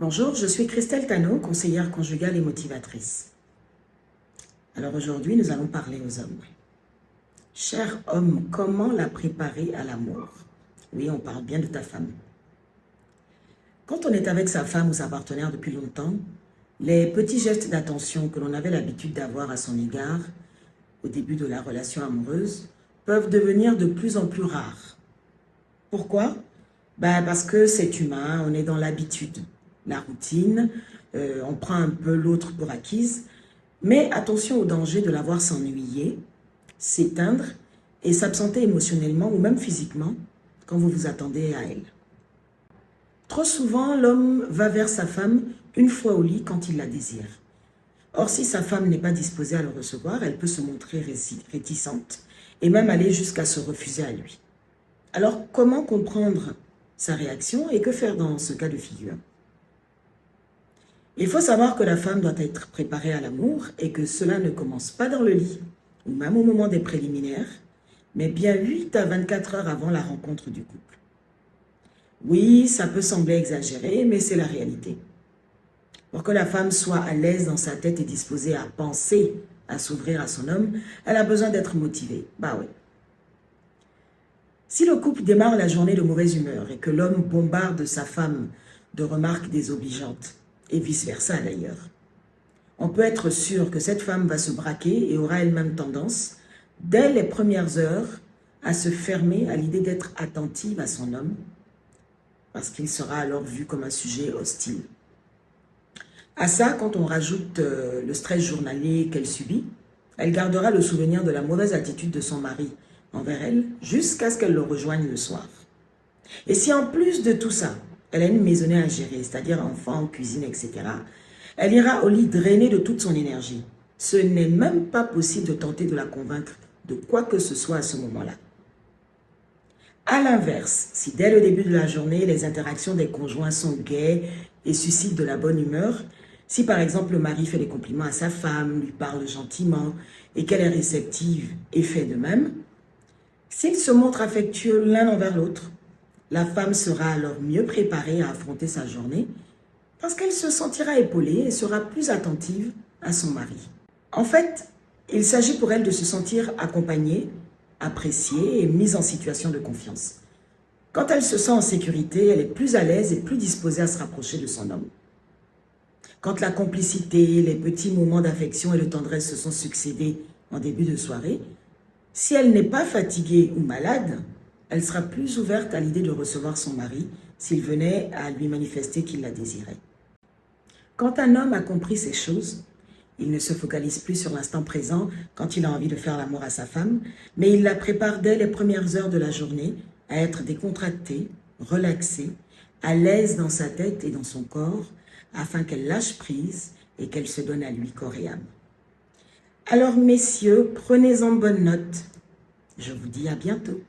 Bonjour, je suis Christelle Tano, conseillère conjugale et motivatrice. Alors aujourd'hui, nous allons parler aux hommes. Cher homme, comment la préparer à l'amour? Oui, on parle bien de ta femme. Quand on est avec sa femme ou sa partenaire depuis longtemps, les petits gestes d'attention que l'on avait l'habitude d'avoir à son égard au début de la relation amoureuse peuvent devenir de plus en plus rares. Pourquoi? Parce que c'est humain, on est dans l'habitude, la routine, on prend un peu l'autre pour acquise, mais attention au danger de la voir s'ennuyer, s'éteindre et s'absenter émotionnellement ou même physiquement quand vous vous attendez à elle. Trop souvent, l'homme va vers sa femme une fois au lit quand il la désire. Or, si sa femme n'est pas disposée à le recevoir, elle peut se montrer réticente et même aller jusqu'à se refuser à lui. Alors, comment comprendre sa réaction et que faire dans ce cas de figure? Il faut savoir que la femme doit être préparée à l'amour et que cela ne commence pas dans le lit ou même au moment des préliminaires, mais bien 8 à 24 heures avant la rencontre du couple. Oui, ça peut sembler exagéré, mais c'est la réalité. Pour que la femme soit à l'aise dans sa tête et disposée à penser à s'ouvrir à son homme, elle a besoin d'être motivée. Oui. Si le couple démarre la journée de mauvaise humeur et que l'homme bombarde sa femme de remarques désobligeantes, et vice-versa d'ailleurs, on peut être sûr que cette femme va se braquer et aura elle-même tendance, dès les premières heures, à se fermer à l'idée d'être attentive à son homme, parce qu'il sera alors vu comme un sujet hostile. À ça, quand on rajoute le stress journalier qu'elle subit, elle gardera le souvenir de la mauvaise attitude de son mari envers elle jusqu'à ce qu'elle le rejoigne le soir. Et si en plus de tout ça, elle a une maisonnée à gérer, c'est-à-dire enfants, cuisine, etc., elle ira au lit drainée de toute son énergie. Ce n'est même pas possible de tenter de la convaincre de quoi que ce soit à ce moment-là. À l'inverse, si dès le début de la journée, les interactions des conjoints sont gaies et suscitent de la bonne humeur, si par exemple le mari fait des compliments à sa femme, lui parle gentiment et qu'elle est réceptive et fait de même, s'ils se montrent affectueux l'un envers l'autre, la femme sera alors mieux préparée à affronter sa journée parce qu'elle se sentira épaulée et sera plus attentive à son mari. En fait, il s'agit pour elle de se sentir accompagnée, appréciée et mise en situation de confiance. Quand elle se sent en sécurité, elle est plus à l'aise et plus disposée à se rapprocher de son homme. Quand la complicité, les petits moments d'affection et de tendresse se sont succédés en début de soirée, si elle n'est pas fatiguée ou malade, elle sera plus ouverte à l'idée de recevoir son mari s'il venait à lui manifester qu'il la désirait. Quand un homme a compris ces choses, il ne se focalise plus sur l'instant présent quand il a envie de faire l'amour à sa femme, mais il la prépare dès les premières heures de la journée à être décontractée, relaxée, à l'aise dans sa tête et dans son corps, afin qu'elle lâche prise et qu'elle se donne à lui corps et âme. Alors messieurs, prenez-en bonne note. Je vous dis à bientôt.